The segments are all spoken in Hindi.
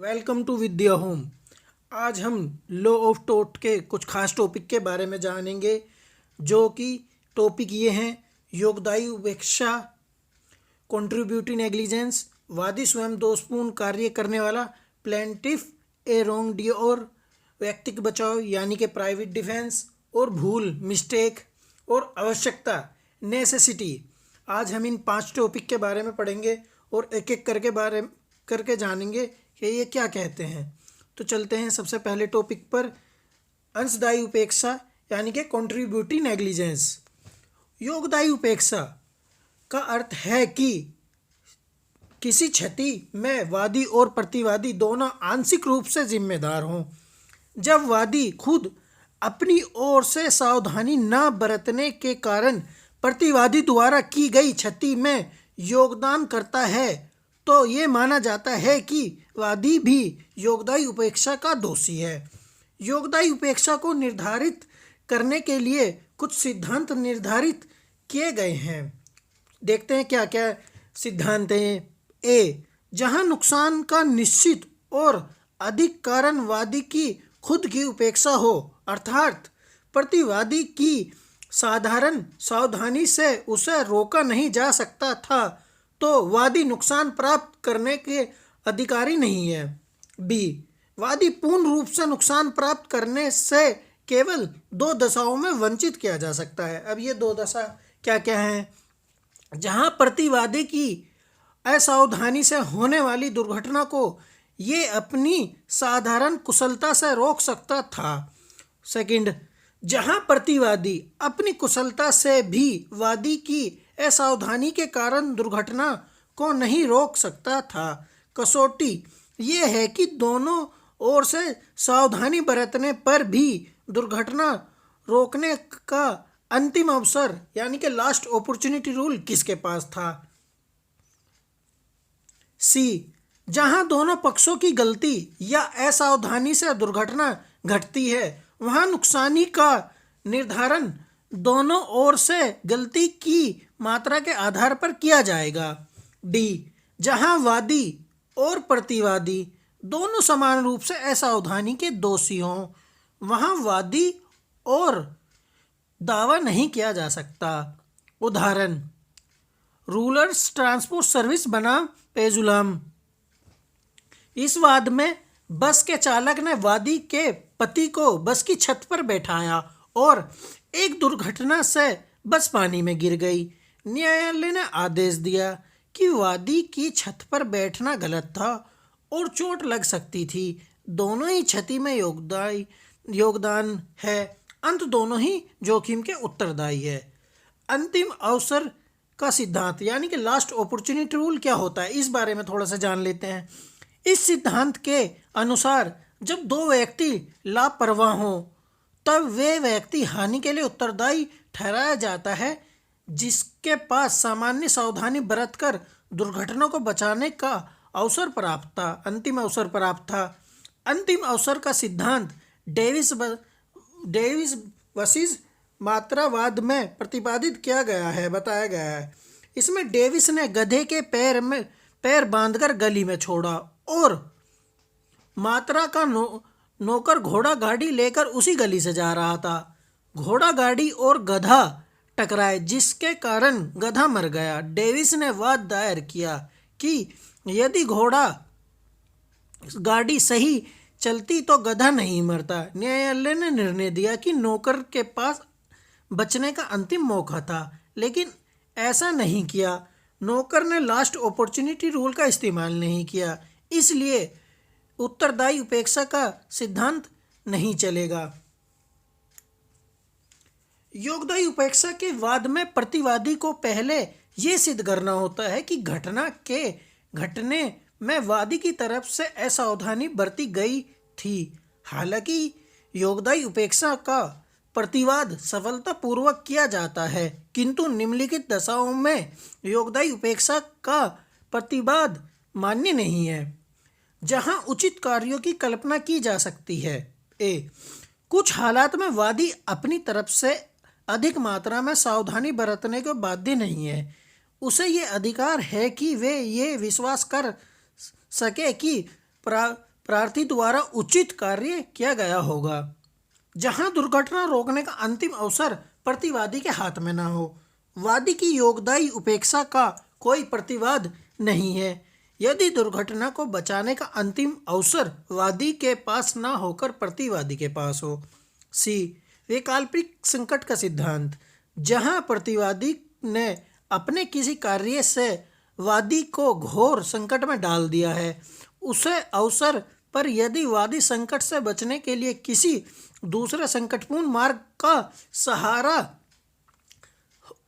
Welcome to Vidya home. आज हम लॉ ऑफ टोट के कुछ खास टॉपिक के बारे में जानेंगे, जो कि टॉपिक ये हैं: योगदायी उपेक्षा, कंट्रीब्यूटरी नेग्लिजेंस, वादी स्वयं दोषपूर्ण कार्य करने वाला, प्लेंटिफ ए रोंग डी और व्यक्तिगत बचाव यानी कि प्राइवेट डिफेंस, और भूल मिस्टेक, और आवश्यकता नेसेसिटी। आज हम इन 5 टॉपिक के बारे में पढ़ेंगे और एक एक करके जानेंगे कि ये क्या कहते हैं। तो चलते हैं सबसे पहले टॉपिक पर, अंशदायी उपेक्षा यानी कि कंट्रीब्यूटरी नेग्लिजेंस। योगदायी उपेक्षा का अर्थ है कि किसी क्षति में वादी और प्रतिवादी दोनों आंशिक रूप से जिम्मेदार हों। जब वादी खुद अपनी ओर से सावधानी न बरतने के कारण प्रतिवादी द्वारा की गई क्षति में योगदान करता है, तो ये माना जाता है कि वादी भी योगदायी उपेक्षा का दोषी है। योगदायी उपेक्षा को निर्धारित करने के लिए कुछ सिद्धांत निर्धारित किए गए हैं। देखते हैं क्या क्या सिद्धांत हैं। ए, जहां नुकसान का निश्चित और अधिक कारण वादी की खुद की उपेक्षा हो, अर्थात प्रतिवादी की साधारण सावधानी से उसे रोका नहीं जा सकता था, तो वादी नुकसान प्राप्त करने के अधिकारी नहीं है। बी, वादी पूर्ण रूप से नुकसान प्राप्त करने से केवल 2 दशाओं में वंचित किया जा सकता है। अब ये 2 दशा क्या क्या हैं? जहां प्रतिवादी की असावधानी से होने वाली दुर्घटना को ये अपनी साधारण कुशलता से रोक सकता था। सेकंड, जहां प्रतिवादी अपनी कुशलता से भी वादी की असावधानी के कारण दुर्घटना को नहीं रोक सकता था। कसौटी ये है कि दोनों ओर से सावधानी बरतने पर भी दुर्घटना रोकने का अंतिम अवसर यानी कि लास्ट अपॉर्चुनिटी रूल किसके पास था। सी, जहां दोनों पक्षों की गलती या असावधानी से दुर्घटना घटती है, वहां नुकसानी का निर्धारण दोनों ओर से गलती की मात्रा के आधार पर किया जाएगा। डी, जहां वादी और प्रतिवादी दोनों समान रूप से असावधानी के दोषी हों, वहां वादी और दावा नहीं किया जा सकता। उदाहरण, रूरल्स ट्रांसपोर्ट सर्विस बनाम पेजुलम। इस वाद में बस के चालक ने वादी के पति को बस की छत पर बैठाया और एक दुर्घटना से बस पानी में गिर गई। न्यायालय ने आदेश दिया कि वादी की छत पर बैठना गलत था और चोट लग सकती थी। दोनों ही क्षति में योगदान है, अंत दोनों ही जोखिम के उत्तरदायी है। अंतिम अवसर का सिद्धांत यानी कि लास्ट अपॉर्चुनिटी रूल क्या होता है, इस बारे में थोड़ा सा जान लेते हैं। इस सिद्धांत के अनुसार जब 2 व्यक्ति लापरवाह हों, तब वे व्यक्ति हानि के लिए उत्तरदायी ठहराया जाता है जिसके पास सामान्य सावधानी बरतकर दुर्घटना को बचाने का अवसर प्राप्त था, अंतिम अवसर प्राप्त था। अंतिम अवसर का सिद्धांत डेविस वर्सेस मात्रावाद में प्रतिपादित किया गया है, बताया गया है। इसमें डेविस ने गधे के पैर बांधकर गली में छोड़ा और मात्रा का नौकर घोड़ा गाड़ी लेकर उसी गली से जा रहा था। घोड़ा गाड़ी और गधा टकराए, जिसके कारण गधा मर गया। डेविस ने वाद दायर किया कि यदि घोड़ा गाड़ी सही चलती तो गधा नहीं मरता। न्यायालय ने निर्णय दिया कि नौकर के पास बचने का अंतिम मौका था, लेकिन ऐसा नहीं किया। नौकर ने लास्ट अपॉर्चुनिटी रूल का इस्तेमाल नहीं किया, इसलिए उत्तरदायी उपेक्षा का सिद्धांत नहीं चलेगा। योगदायी उपेक्षा के वाद में प्रतिवादी को पहले ये सिद्ध करना होता है कि घटना के घटने में वादी की तरफ से असावधानी बरती गई थी। हालांकि योगदायी उपेक्षा का प्रतिवाद सफलतापूर्वक किया जाता है, किंतु निम्नलिखित दशाओं में योगदायी उपेक्षा का प्रतिवाद मान्य नहीं है। जहां उचित कार्यों की कल्पना की जा सकती है। ए, कुछ हालात में वादी अपनी तरफ से अधिक मात्रा में सावधानी बरतने को बाध्य नहीं है। उसे ये अधिकार है कि वे ये विश्वास कर सके कि प्रार्थी द्वारा उचित कार्य किया गया होगा। जहां दुर्घटना रोकने का अंतिम अवसर प्रतिवादी के हाथ में न हो। वादी की योगदायी उपेक्षा का कोई प्रतिवाद नहीं है यदि दुर्घटना को बचाने का अंतिम अवसर वादी के पास न होकर प्रतिवादी के पास हो। सी, वैकल्पिक संकट का सिद्धांत। जहां प्रतिवादी ने अपने किसी कार्य से वादी को घोर संकट में डाल दिया है, उसे अवसर पर यदि वादी संकट से बचने के लिए किसी दूसरे संकटपूर्ण मार्ग का सहारा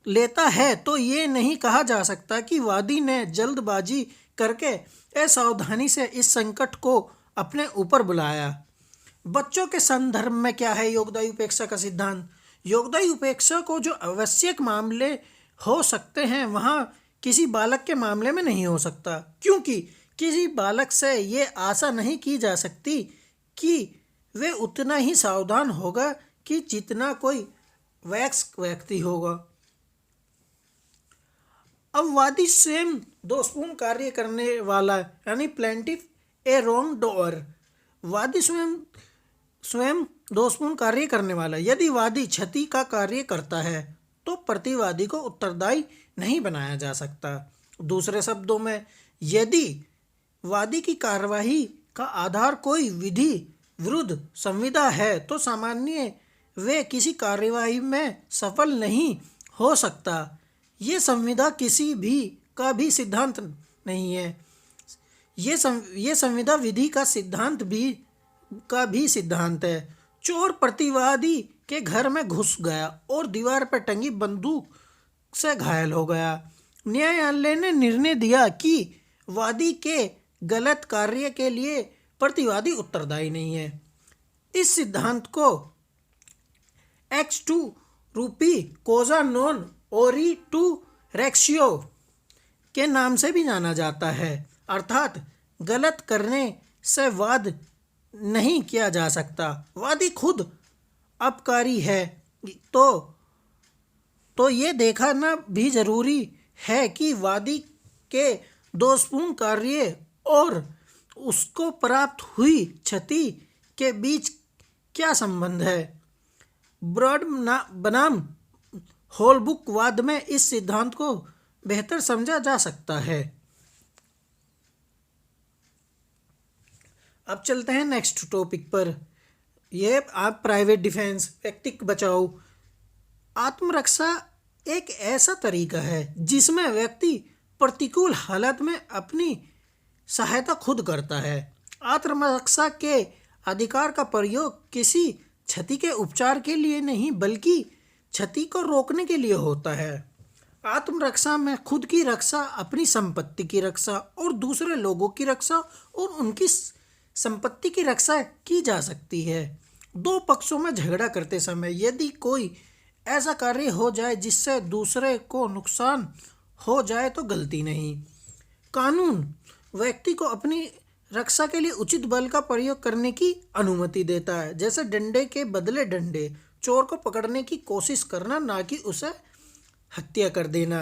लेता है तो ये नहीं कहा जा सकता कि वादी ने जल्दबाजी करके असावधानी से इस संकट को अपने ऊपर बुलाया। बच्चों के संदर्भ में क्या है योगदायी उपेक्षा का सिद्धांत? योगदायी उपेक्षा को जो आवश्यक मामले हो सकते हैं वहाँ किसी बालक के मामले में नहीं हो सकता, क्योंकि किसी बालक से ये आशा नहीं की जा सकती कि वे उतना ही सावधान होगा कि जितना कोई वयस्क व्यक्ति होगा। अब वादी स्वयं दोषपूर्ण कार्य करने वाला यानी प्लेंटिफ ए रॉन्ग डूअर। वादी स्वयं दोषपूर्ण कार्य करने वाला। यदि वादी क्षति का कार्य करता है तो प्रतिवादी को उत्तरदायी नहीं बनाया जा सकता। दूसरे शब्दों में, यदि वादी की कार्यवाही का आधार कोई विधि विरुद्ध संविदा है तो सामान्य वे किसी कार्यवाही में सफल नहीं हो सकता। ये संविदा किसी भी का भी सिद्धांत नहीं है। ये संविदा विधि का सिद्धांत भी सिद्धांत है। चोर प्रतिवादी के घर में घुस गया और दीवार पर टंगी बंदूक से घायल हो गया। न्यायालय ने निर्णय दिया कि वादी के गलत कार्य के लिए प्रतिवादी उत्तरदायी नहीं है। इस सिद्धांत को एक्स2 रूपी कोजा नॉन ओरी टू रेक्शियो के नाम से भी जाना जाता है, अर्थात गलत करने से वाद नहीं किया जा सकता। वादी खुद अपकारी है तो ये देखना भी जरूरी है कि वादी के दोषपूर्ण कार्य और उसको प्राप्त हुई क्षति के बीच क्या संबंध है। ब्रॉड बनाम होलबुक वाद में इस सिद्धांत को बेहतर समझा जा सकता है। अब चलते हैं नेक्स्ट टॉपिक पर। यह आप प्राइवेट डिफेंस, व्यक्तिगत बचाव। आत्मरक्षा एक ऐसा तरीका है जिसमें व्यक्ति प्रतिकूल हालत में अपनी सहायता खुद करता है। आत्मरक्षा के अधिकार का प्रयोग किसी क्षति के उपचार के लिए नहीं बल्कि क्षति को रोकने के लिए होता है। आत्मरक्षा में खुद की रक्षा, अपनी संपत्ति की रक्षा और दूसरे लोगों की रक्षा और उनकी संपत्ति की रक्षा की जा सकती है। दो पक्षों में झगड़ा करते समय यदि कोई ऐसा कार्य हो जाए जिससे दूसरे को नुकसान हो जाए तो गलती नहीं। कानून व्यक्ति को अपनी रक्षा के लिए उचित बल का प्रयोग करने की अनुमति देता है, जैसे डंडे के बदले डंडे, चोर को पकड़ने की कोशिश करना, ना कि उसे हत्या कर देना।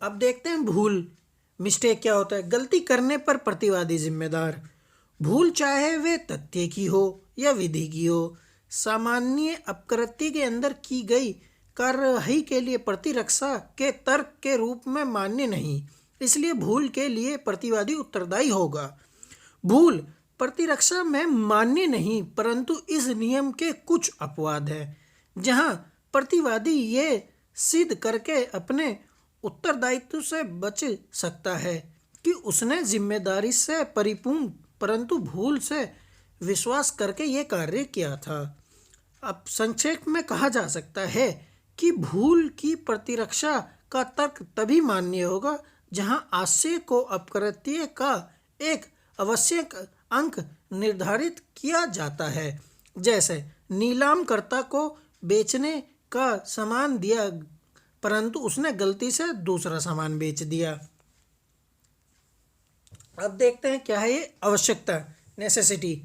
अब देखते हैं भूल, मिस्टेक क्या होता है। गलती करने पर प्रतिवादी जिम्मेदार। भूल चाहे वे तथ्य की हो या विधि की हो, सामान्य अपकृत्य के अंदर की गई कार्यवाही के लिए प्रतिरक्षा के तर्क के रूप में मान्य नहीं, इसलिए भूल के लिए प्रतिवादी उत्तरदायी होगा। भूल प्रतिरक्षा में मान्य नहीं, परंतु इस नियम के कुछ अपवाद हैं जहां प्रतिवादी ये सिद्ध करके अपने उत्तरदायित्व से बच सकता है कि उसने जिम्मेदारी से परिपूर्ण परंतु भूल से विश्वास करके ये कार्य किया था। अब संक्षेप में कहा जा सकता है कि भूल की प्रतिरक्षा का तर्क तभी मान्य होगा जहां आशय को अपकृत्य का एक आवश्यक अंक निर्धारित किया जाता है, जैसे नीलामकर्ता को बेचने का सामान दिया परंतु उसने गलती से दूसरा सामान बेच दिया। अब देखते हैं क्या है ये आवश्यकता, नेसेसिटी।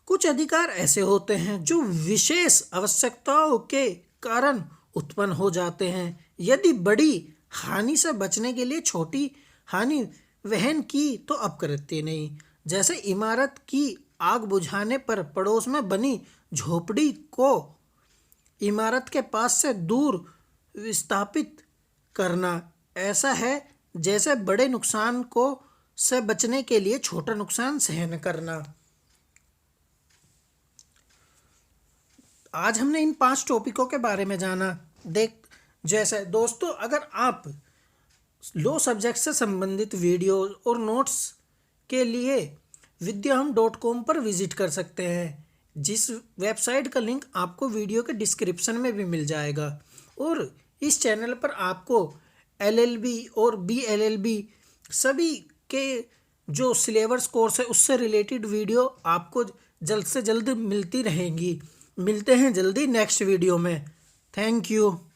कुछ अधिकार ऐसे होते हैं जो विशेष आवश्यकताओं के कारण उत्पन्न हो जाते हैं। यदि बड़ी हानि से बचने के लिए छोटी हानि वहन की तो अब करते नहीं। जैसे इमारत की आग बुझाने पर पड़ोस में बनी झोपड़ी को इमारत के पास से दूर विस्थापित करना, ऐसा है जैसे बड़े नुकसान को से बचने के लिए छोटा नुकसान सहन करना। आज हमने इन 5 टॉपिकों के बारे में जाना। जैसे दोस्तों, अगर आप लो सब्जेक्ट से संबंधित वीडियो और नोट्स के लिए vidyahum.com पर विजिट कर सकते हैं, जिस वेबसाइट का लिंक आपको वीडियो के डिस्क्रिप्शन में भी मिल जाएगा। और इस चैनल पर आपको LLB और BLLB सभी के जो सिलेबस कोर्स है उससे रिलेटेड वीडियो आपको जल्द से जल्द मिलती रहेंगी। मिलते हैं जल्दी नेक्स्ट वीडियो में। Thank you.